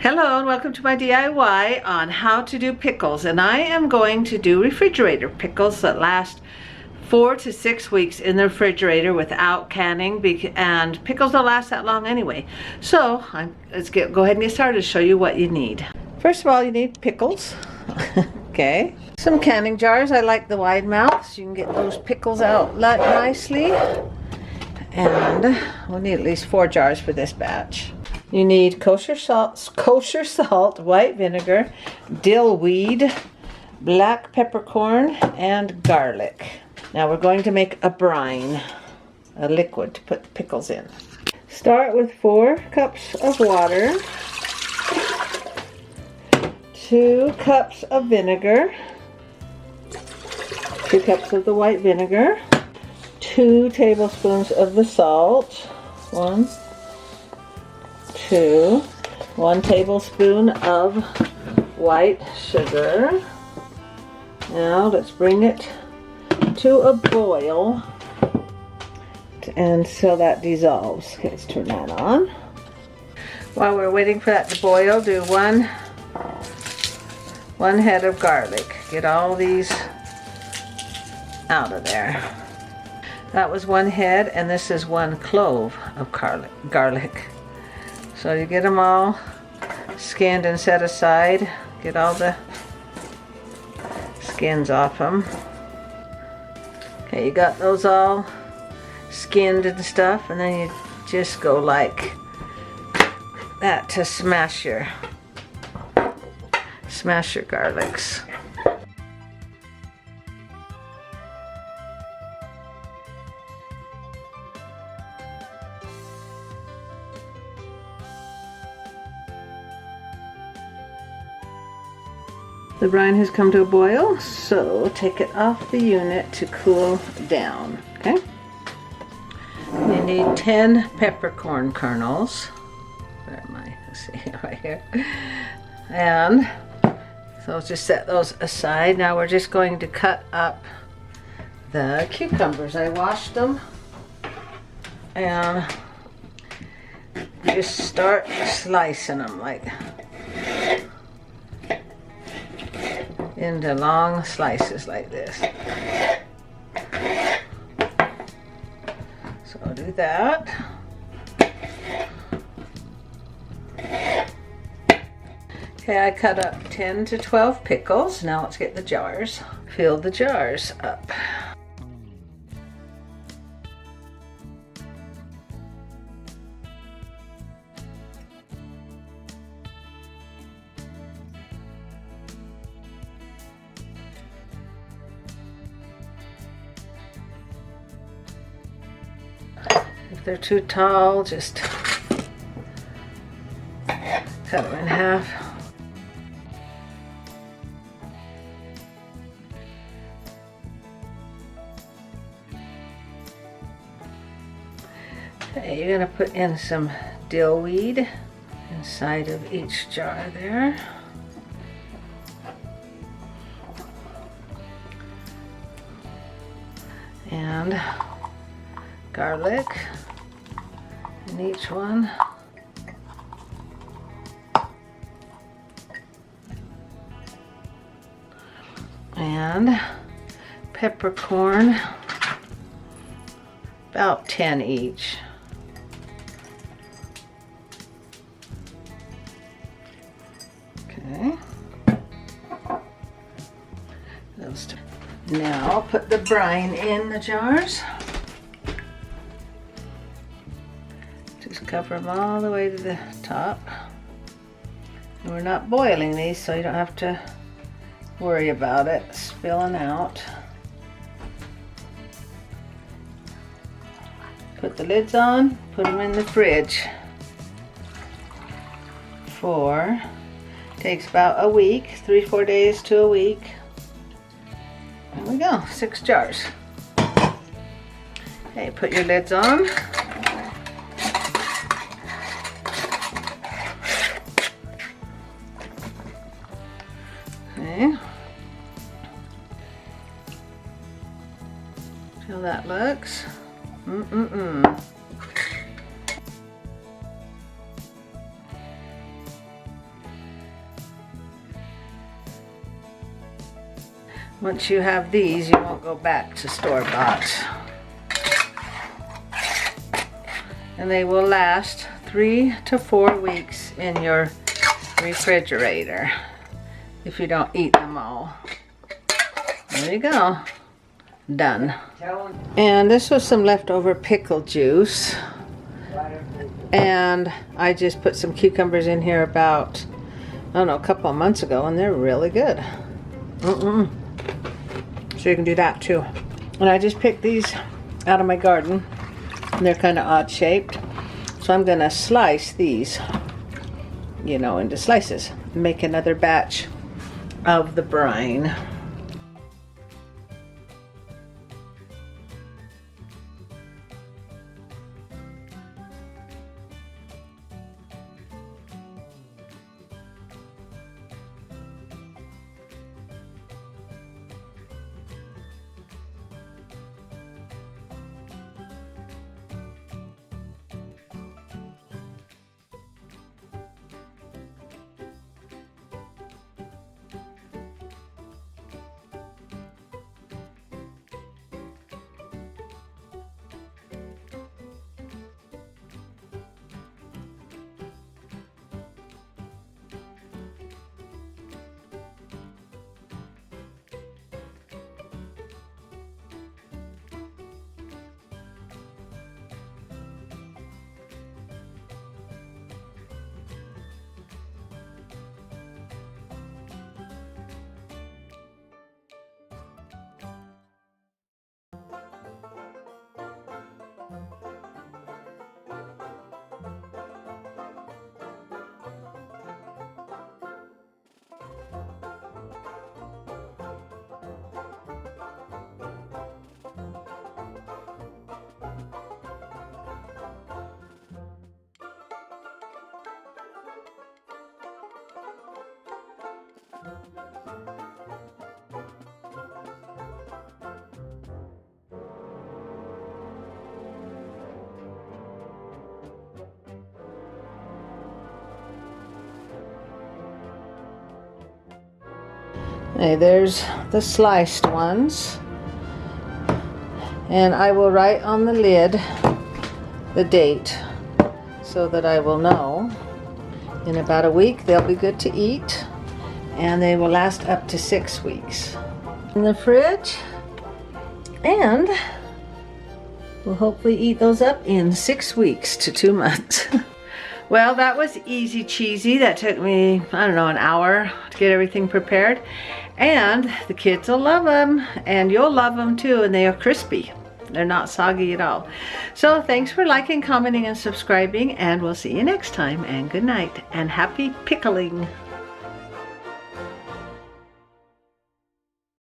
Hello and welcome to my DIY on how to do pickles, and I am going to do refrigerator pickles that last 4 to 6 weeks in the refrigerator without canning, and pickles don't last that long anyway. So let's go ahead and get started to show you what you need. First of all, you need pickles. Okay, some canning jars. I like the wide mouths. You can get those pickles out nicely, and we'll need at least 4 jars for this batch. You need kosher salt, white vinegar, dill weed, black peppercorn, and garlic. Now we're going to make a brine, a liquid to put the pickles in. Start with 4 cups of water, 2 cups of vinegar, 2 cups of the white vinegar, 2 tablespoons of the salt, 1 tablespoon of white sugar. Now let's bring it to a boil and so that dissolves. Okay, let's turn that on. While we're waiting for that to boil, do one head of garlic. Get all these out of there. That was 1 head, and this is 1 clove of garlic. So you get them all skinned and set aside. Get all the skins off them. Okay, you got those all skinned and stuff, and then you just go like that to smash your garlics. The brine has come to a boil, so take it off the unit to cool down, okay? You need 10 peppercorn kernels. Where am I? Let's see, right here. And so let's just set those aside. Now we're just going to cut up the cucumbers. I washed them and just start slicing them like into long slices like this. So I'll do that. Okay, I cut up 10 to 12 pickles. Now let's get the jars. Fill the jars up. If they're too tall, just cut them in half. Okay, you're going to put in some dill weed inside of each jar there. And garlic in each one. And peppercorn, about 10 each. Okay. Now I'll put the brine in the jars. Just cover them all the way to the top. And we're not boiling these, so you don't have to worry about it spilling out. Put the lids on, put them in the fridge for, takes about a week, 3-4 days to a week. There we go, 6 jars. Okay, put your lids on. Okay. See how that looks. once you have these, you won't go back to store-bought. And they will last 3 to 4 weeks in your refrigerator if you don't eat them all. There you go. Done. And this was some leftover pickle juice. And I just put some cucumbers in here about, I don't know, a couple of months ago, and they're really good. So you can do that too. And I just picked these out of my garden. They're kind of odd shaped. So I'm gonna slice these, you know, into slices. Make another batch of the brine. Hey, there's the sliced ones, and I will write on the lid the date so that I will know in about a week they'll be good to eat, and they will last up to 6 weeks in the fridge, and we'll hopefully eat those up in 6 weeks to 2 months. Well, that was easy cheesy. That took me, I don't know, an hour to get everything prepared. And the kids will love them, and you'll love them too, and they are crispy. They're not soggy at all. So thanks for liking, commenting, and subscribing, and we'll see you next time, and good night, and happy pickling.